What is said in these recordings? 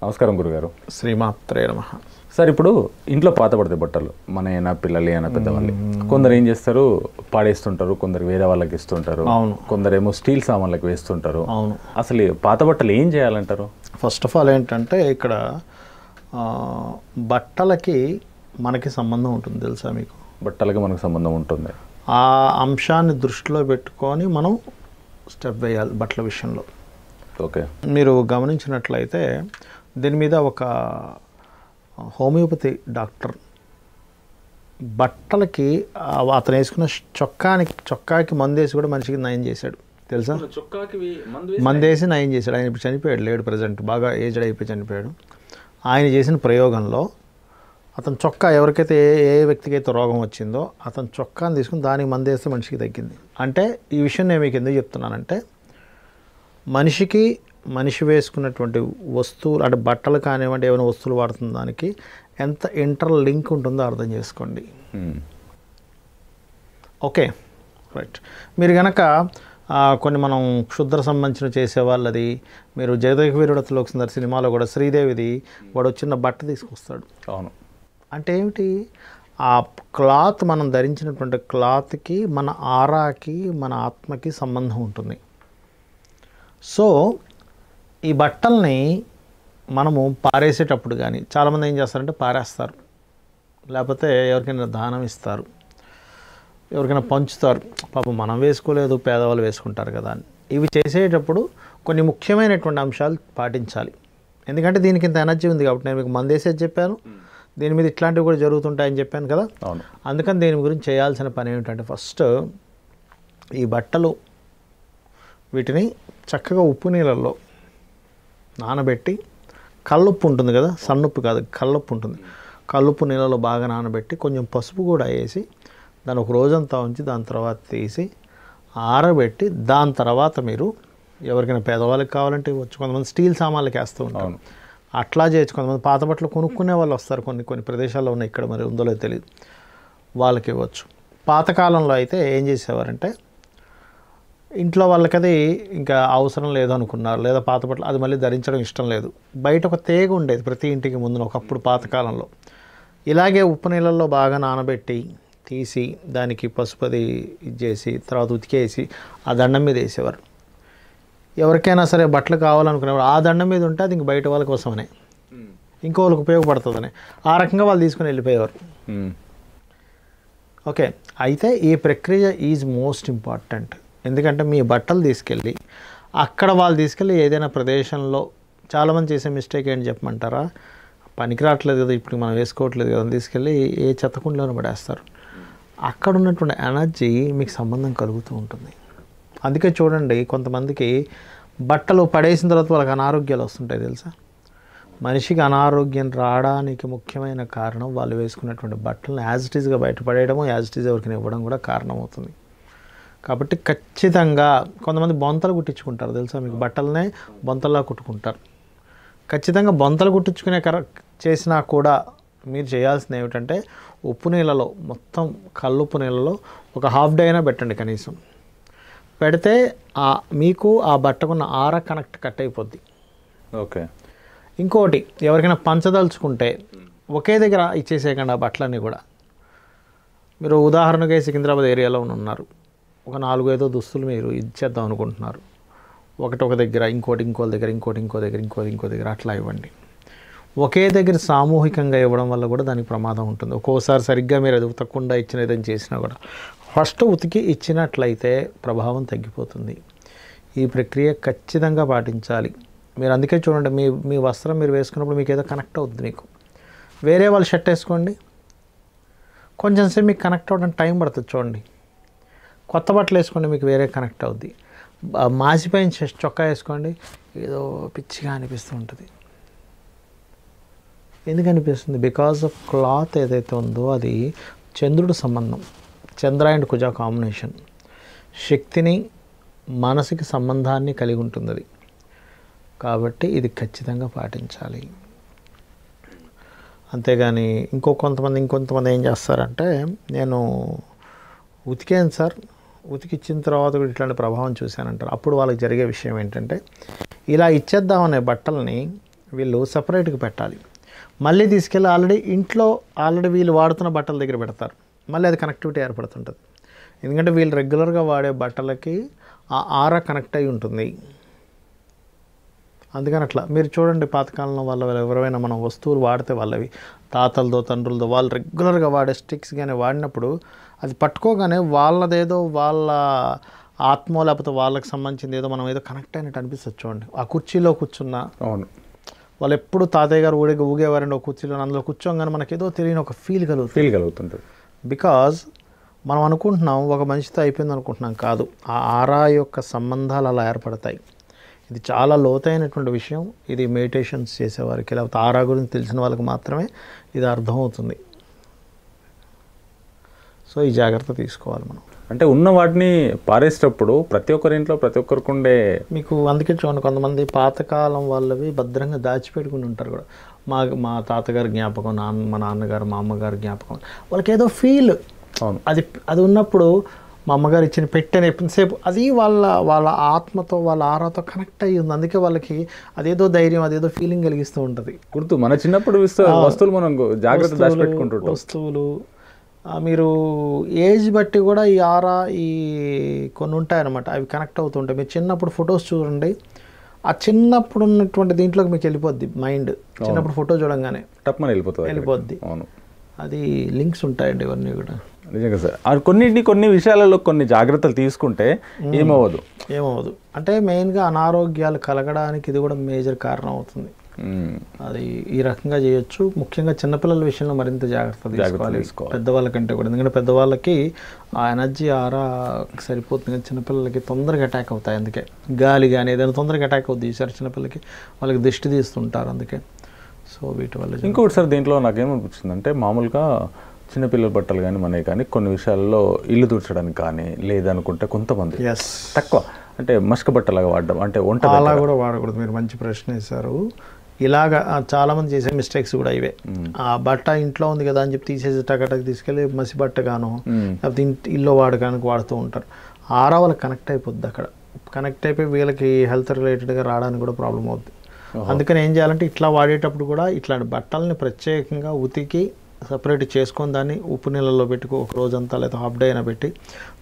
నమస్కారం గురుగారు. శ్రీమాత్రే నమః. సార్, ఇప్పుడు ఇంట్లో పాత పడతాయి బట్టలు, మన అయినా పిల్లలు అయినా పెద్దవాళ్ళు. కొందరు ఏం చేస్తారు, పాడేస్తుంటారు, కొందరు వేరే వాళ్ళకి ఇస్తుంటారు, కొందరేమో స్టీల్ సామాన్లకు వేస్తుంటారు. అవును. అసలు పాత బట్టలు ఏం చేయాలంటారు? ఫస్ట్ ఆఫ్ ఆల్ ఏంటంటే ఇక్కడ బట్టలకి మనకి సంబంధం ఉంటుంది, తెలుసా మీకు? బట్టలకి మనకు సంబంధం ఉంటుంది. ఆ అంశాన్ని దృష్టిలో పెట్టుకొని మనం స్టెప్ వేయాలి బట్టల విషయంలో. ఓకే. మీరు గమనించినట్లయితే దీని మీద ఒక హోమియోపతి డాక్టర్ బట్టలకి అతను వేసుకున్న చొక్కాకి మందు వేసి కూడా మనిషికి నయం చేశాడు, తెలుసా? మందు వేసి నయం చేశాడు. ఆయన ఇప్పుడు చనిపోయాడు, లేడు ప్రజెంట్, బాగా ఏజ్డ్ అయిపోయి చనిపోయాడు. ఆయన చేసిన ప్రయోగంలో అతను చొక్కా ఎవరికైతే ఏ వ్యక్తికి అయితే రోగం వచ్చిందో అతను చొక్కాని తీసుకుని దానికి మందు వేస్తే మనిషికి తగ్గింది. అంటే ఈ విషయం నేను మీకు ఎందుకు చెప్తున్నానంటే, మనిషి వేసుకున్నటువంటి వస్తువులు, అంటే బట్టలు కానివ్వండి, ఏమైనా వస్తువులు వాడుతున్న దానికి ఎంత ఇంటర్ లింక్ ఉంటుందో అర్థం చేసుకోండి. Okay, right. మీరు కనుక కొన్ని మనం క్షుద్ర సంబంధించిన చేసేవాళ్ళది, మీరు జగదేక వీరుడు అతిలోక సుందరి సినిమాలో కూడా శ్రీదేవిది వాడు చిన్న బట్ట తీసుకొస్తాడు. అవును. అంటే ఏమిటి? ఆ క్లాత్, మనం ధరించినటువంటి క్లాత్కి మన ఆరాకి మన ఆత్మకి సంబంధం ఉంటుంది. సో ఈ బట్టల్ని మనము పారేసేటప్పుడు కానీ చాలామంది ఏం చేస్తారంటే పారేస్తారు, లేకపోతే ఎవరికైనా దానం ఇస్తారు, ఎవరికైనా పంచుతారు. పాపం మనం వేసుకోలేదు, పేదవాళ్ళు వేసుకుంటారు కదా అని. ఇవి చేసేటప్పుడు కొన్ని ముఖ్యమైనటువంటి అంశాలు పాటించాలి. ఎందుకంటే దీనికి ఇంత ఎనర్జీ ఉంది కాబట్టి. నేను మీకు మందేసేది చెప్పాను, దీని మీద ఇట్లాంటివి కూడా జరుగుతుంటాయని చెప్పాను కదా. అందుకని దీని గురించి చేయాల్సిన పని ఏమిటంటే, ఫస్ట్ ఈ బట్టలు వీటిని చక్కగా ఉప్పు నీళ్ళల్లో నానబెట్టి, కల్లుప్పు ఉంటుంది కదా, సన్నుప్పు కాదు, కల్లుప్పు ఉంటుంది, కల్లుప్పు నీళ్ళలో బాగా నానబెట్టి కొంచెం పసుపు కూడా వేసి దాన్ని ఒక రోజంతా ఉంచి దాని తర్వాత తీసి ఆరబెట్టి దాని తర్వాత మీరు ఎవరికైనా పేదవాళ్ళకి కావాలంటే ఇవ్వచ్చు. కొంతమంది స్టీల్ సామాన్లకి వేస్తూ ఉంటారు, అట్లా చేయొచ్చు. కొంతమంది పాత బట్టలు కొనుక్కునే వాళ్ళు వస్తారు, కొన్ని ప్రదేశాల్లో ఉన్నాయి, ఇక్కడ మరి ఉందో లేదో తెలియదు, వాళ్ళకి ఇవ్వచ్చు. పాతకాలంలో అయితే ఏం చేసేవారంటే, ఇంట్లో వాళ్ళకి అది ఇంకా అవసరం లేదు అనుకున్నారు, లేదా పాత బట్టలు అది మళ్ళీ ధరించడం ఇష్టం లేదు, బయట ఒక తేగ ఉండేది ప్రతి ఇంటికి ముందున ఒకప్పుడు పాతకాలంలో. ఇలాగే ఉప్పు నీళ్ళల్లో బాగా నానబెట్టి తీసి దానికి పసుపది ఇచ్చేసి తర్వాత ఉతికేసి ఆ దండం మీద వేసేవారు. ఎవరికైనా సరే బట్టలు కావాలనుకునేవారు ఆ దండం మీద ఉంటే అది ఇంక బయట వాళ్ళ కోసమనే, ఇంకో వాళ్ళకి ఉపయోగపడుతుందని ఆ రకంగా వాళ్ళు తీసుకుని వెళ్ళిపోయేవారు. ఓకే. అయితే ఈ ప్రక్రియ ఈజ్ మోస్ట్ ఇంపార్టెంట్. ఎందుకంటే మీ బట్టలు తీసుకెళ్ళి అక్కడ వాళ్ళు తీసుకెళ్ళి ఏదైనా ప్రదేశంలో, చాలామంది చేసే మిస్టేక్ ఏంటి చెప్పమంటారా, పనికి రావట్లేదు కదా, ఇప్పుడు మనం వేసుకోవట్లేదు కదా, తీసుకెళ్ళి ఏ చెత్తకుండలోనే పడేస్తారు. అక్కడ ఉన్నటువంటి ఎనర్జీ మీకు సంబంధం కలుగుతూ ఉంటుంది. అందుకే చూడండి, కొంతమందికి బట్టలు పడేసిన తర్వాత వాళ్ళకి అనారోగ్యాలు వస్తుంటాయి, తెలుసా? మనిషికి అనారోగ్యం రావడానికి ముఖ్యమైన కారణం వాళ్ళు వేసుకున్నటువంటి బట్టలను యాజ్ ఇట్ ఈజ్గా బయటపడేయడము, యాజ్ ఇట్ ఈజ్ ఎవరికి ఇవ్వడం కూడా కారణమవుతుంది. కాబట్టి ఖచ్చితంగా కొంతమంది బొంతలు కుట్టించుకుంటారు, తెలుసా మీకు? బట్టలనే బొంతల్లా కుట్టుకుంటారు. ఖచ్చితంగా బొంతలు కుట్టించుకునే చేసినా కూడా మీరు చేయాల్సింది ఏమిటంటే, ఉప్పు నీళ్ళలో, మొత్తం కల్లుప్పు నీళ్ళలో ఒక హాఫ్ డే అయినా పెట్టండి కనీసం. పెడితే మీకు ఆ బట్టకున్న ఆరా కట్ అయిపోద్ది. ఓకే. ఇంకోటి, ఎవరికైనా పంచదలుచుకుంటే ఒకే దగ్గర ఇచ్చేసేయకండి ఆ బట్టలన్నీ కూడా. మీరు ఉదాహరణగా సికింద్రాబాద్ ఏరియాలో ఉన్నారు, ఒక 4-5 దుస్తులు మీరు ఇచ్చేద్దాం అనుకుంటున్నారు, ఒక దగ్గర, ఇంకో దగ్గర, ఇంకో దగ్గర అట్లా ఇవ్వండి. ఒకే దగ్గర సామూహికంగా ఇవ్వడం వల్ల కూడా దానికి ప్రమాదం ఉంటుంది. ఒక్కోసారి సరిగ్గా మీరు అది ఉతకకుండా ఇచ్చిన ఏదైనా చేసినా కూడా ఫస్ట్ ఉతికి ఇచ్చినట్లయితే ప్రభావం తగ్గిపోతుంది. ఈ ప్రక్రియ ఖచ్చితంగా పాటించాలి మీరు. అందుకే చూడండి, మీ వస్త్రం మీరు వేసుకున్నప్పుడు మీకు ఏదో కనెక్ట్ అవుతుంది. మీకు వేరే వాళ్ళు షర్ట్ వేసుకోండి, కొంచెం సేపు మీకు కనెక్ట్ అవ్వడానికి టైం పడుతుంది. చూడండి, కొత్త బట్టలు వేసుకోండి, మీకు వేరే కనెక్ట్ అవుద్ది. మాసిపోయిన చొక్కా వేసుకోండి, ఏదో పిచ్చిగా అనిపిస్తూ ఉంటుంది. ఎందుకు అనిపిస్తుంది? బికాజ్ ఆఫ్ క్లాత్ ఏదైతే ఉందో అది చంద్రుడి సంబంధం, చంద్ర అండ్ కుజ కాంబినేషన్, శక్తిని మనసుకి సంబంధాన్ని కలిగి ఉంటుంది అది. కాబట్టి ఇది ఖచ్చితంగా పాటించాలి. అంతేగాని ఇంకొంతమంది ఏం చేస్తారంటే, నేను ఉతికాను సార్, ఉతికిచ్చిన తర్వాత కూడా ఇట్లాంటి ప్రభావం చూశానంటారు. అప్పుడు వాళ్ళకి జరిగే విషయం ఏంటంటే, ఇలా ఇచ్చేద్దామనే బట్టల్ని వీళ్ళు సపరేట్గా పెట్టాలి. మళ్ళీ తీసుకెళ్ళి ఆల్రెడీ వీళ్ళు వాడుతున్న బట్టల దగ్గర పెడతారు. మళ్ళీ అది కనెక్టివిటీ ఏర్పడుతుంటుంది. ఎందుకంటే వీళ్ళు రెగ్యులర్గా వాడే బట్టలకి ఆ ఆరా కనెక్ట్ అయి ఉంటుంది. అందుకని అట్లా మీరు చూడండి, పాతకాలంలో ఎవరైనా మనం వస్తువులు వాడితే వాళ్ళవి తాతలదో తండ్రులదో వాళ్ళు రెగ్యులర్గా వాడే స్టిక్స్ కానీ వాడినప్పుడు అది పట్టుకోగానే వాళ్ళదేదో వాళ్ళ ఆత్మ లేకపోతే వాళ్ళకి సంబంధించింది ఏదో మనం ఏదో కనెక్ట్ అయినట్టు అనిపిస్తుంది. చూడండి, ఆ కుర్చీలో కూర్చున్న అవును, వాళ్ళు ఎప్పుడు తాతయ్య గారు ఊగేవారండి ఒక కుర్చీలో, అందులో కూర్చోగానే మనకి ఏదో తెలియని ఒక ఫీల్ కలుగుతుంటుంది. బికాజ్ మనం అనుకుంటున్నాం ఒక మనిషితో అయిపోయింది అనుకుంటున్నాం. కాదు, ఆ ఆరా యొక్క సంబంధాలు అలా ఏర్పడతాయి. ఇది చాలా లోతైనటువంటి విషయం. ఇది మెడిటేషన్స్ చేసేవారికి లేకపోతే ఆరా గురించి తెలిసిన వాళ్ళకి మాత్రమే ఇది అర్థమవుతుంది. సో ఈ జాగ్రత్త తీసుకోవాలి మనం. అంటే ఉన్న వాటిని పారేసేటప్పుడు ప్రతి ఒక్కరి ఇంట్లో ప్రతి ఒక్కరికి ఉండే మీకు అందుకే చూడండి, కొంతమంది పాతకాలం వాళ్ళవి భద్రంగా దాచిపెట్టుకుని ఉంటారు కూడా. మా తాతగారి జ్ఞాపకం, మా నాన్నగారు మా అమ్మగారి జ్ఞాపకం, వాళ్ళకి ఏదో ఫీల్ అది ఉన్నప్పుడు మా అమ్మగారు ఇచ్చిన పెట్టెని ఎంతసేపు అది వాళ్ళ ఆత్మతో వాళ్ళ ఆరాతో కనెక్ట్ అయ్యి ఉంది. అందుకే వాళ్ళకి అదేదో ధైర్యం, అదేదో ఫీలింగ్ కలిగిస్తూ ఉంటుంది. గుర్తు మన చిన్నప్పుడు వస్తువులు మనం జాగ్రత్త దాచిపెట్టుకుంటుంటాం. వస్తువులు మీరు ఏజ్ బట్టి కూడా ఈ ఆరా కొన్ని ఉంటాయన్నమాట, అవి కనెక్ట్ అవుతుంటాయి. మీరు చిన్నప్పుడు ఫొటోస్ చూడండి, ఆ చిన్నప్పుడు ఉన్నటువంటి దీంట్లోకి మీకు వెళ్ళిపోద్ది మైండ్. చిన్నప్పుడు ఫోటో చూడంగానే టప్మని వెళ్ళిపోద్ది. అవును, అది లింక్స్ ఉంటాయండి ఇవన్నీ కూడా. నిజంగా సార్, కొన్ని విషయాలలో కొన్ని జాగ్రత్తలు తీసుకుంటే ఏమవ్వదు. అంటే మెయిన్గా అనారోగ్యాలు కలగడానికి ఇది కూడా మేజర్ కారణం అవుతుంది. అది ఈ రకంగా చేయొచ్చు. ముఖ్యంగా చిన్నపిల్లల విషయంలో మరింత జాగ్రత్త తీసుకోవాలి పెద్దవాళ్ళ కంటే కూడా. ఎందుకంటే పెద్దవాళ్ళకి ఆ ఎనర్జీ ఆరా సరిపోతుంది, చిన్నపిల్లలకి తొందరగా అటాక్ అవుతాయి. అందుకే గాలి కానీ ఏదైనా తొందరగా అటాక్ అవుతుంది. ఈసారి చిన్నపిల్లలకి వాళ్ళకి దిష్టి తీస్తుంటారు. అందుకే సో వీటి వల్ల ఇంకొకటి సార్, దీంట్లో నాకేమనిపించింది అంటే మామూలుగా చిన్నపిల్లల బట్టలు కానీ మనకి కానీ కొన్ని విషయాల్లో ఇల్లు తుడచడానికి కానీ లేదనుకుంటే కొంతమంది తక్కువ అంటే మస్క బట్టలాగా వాడడం, అంటే వంట అలా కూడా వాడకూడదు. మీరు మంచి ప్రశ్న వేశారు. ఇలాగా చాలామంది చేసే మిస్టేక్స్ కూడా ఇవే. ఆ బట్ట ఇంట్లో ఉంది కదా అని చెప్పి తీసేసి టకటకి తీసుకెళ్ళి మసి బట్టగాను లేకపోతే ఇల్లు వాడకానికి వాడుతూ ఉంటారు. ఆరా వాళ్ళకి కనెక్ట్ అయిపోద్ది. అక్కడ కనెక్ట్ అయిపోయి వీళ్ళకి హెల్త్ రిలేటెడ్గా రావడానికి కూడా ప్రాబ్లం అవుద్ది. అందుకని ఏం చేయాలంటే ఇట్లా వాడేటప్పుడు కూడా ఇట్లాంటి బట్టల్ని ప్రత్యేకంగా ఉతికి సపరేట్ చేసుకొని దాన్ని ఉప్పు నీళ్ళల్లో పెట్టుకో ఒక రోజంతా లేదా హాఫ్ డే అయినా పెట్టి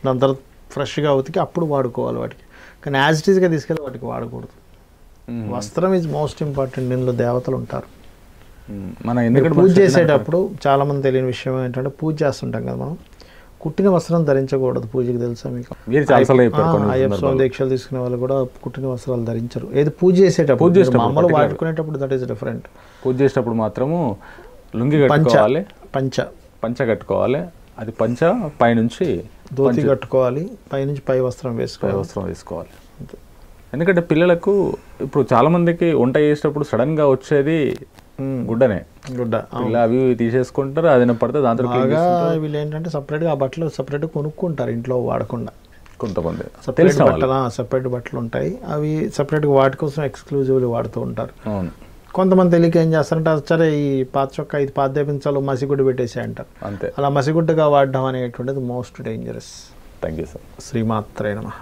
దాని తర్వాత ఫ్రెష్గా ఉతికి అప్పుడు వాడుకోవాలి వాటికి. కానీ యాజ్ ఇట్ ఈస్గా తీసుకెళ్ళి వాటికి వాడకూడదు. వస్త్రం ఈజ్ మోస్ట్ ఇంపార్టెంట్. దీనిలో దేవతలు ఉంటారు. మనం ఎందుకంటే పూజ చేసేటప్పుడు చాలామంది తెలియని విషయం ఏంటంటే, పూజ చేస్తుంటాం కదా మనం, కుట్టిన వస్త్రం ధరించకూడదు. పూజకి తెలుసా మీకు? అయ్యప్ప స్వామి దీక్షలు తీసుకునే వాళ్ళు కూడా కుట్టిన వస్త్రాలు ధరించరు. ఏది పూజ చేసేటప్పుడు, మామూలు వాడుకునేటప్పుడు దట్ ఈస్ డిఫరెంట్. పూజ చేసేటప్పుడు మాత్రము లుంగి కట్టుకోవాలి, పంచ కట్టుకోవాలి. అది పంచ పైనుంచి ధోతి కట్టుకోవాలి, పైనుంచి పై వస్త్రం వేసుకోవాలి. ఎందుకంటే పిల్లలకు ఇప్పుడు చాలా మందికి వంట చేసేటప్పుడు సడన్ గా వచ్చేది గుడ్డ అవి తీసేసుకుంటారు. అది పడితే దాంతో వీళ్ళు ఏంటంటే సపరేట్గా ఆ బట్టలు సపరేట్గా కొనుక్కుంటారు ఇంట్లో వాడకుండా. కొంతమంది సపరేట్ బట్టలు ఉంటాయి, అవి సపరేట్గా వాటి కోసం ఎక్స్క్లూజివ్లీ వాడుతూ ఉంటారు. కొంతమంది తెలియక ఏం చేస్తారంటే సరే ఈ పాత చొక్క ఇది పాత దేపించాలో మసిగుడ్డ పెట్టేసి అంటారు. అంతే. అలా మసిగుడ్డగా వాడడం అనేటువంటిది most dangerous. Thank you sir. శ్రీమాత్రే నమః.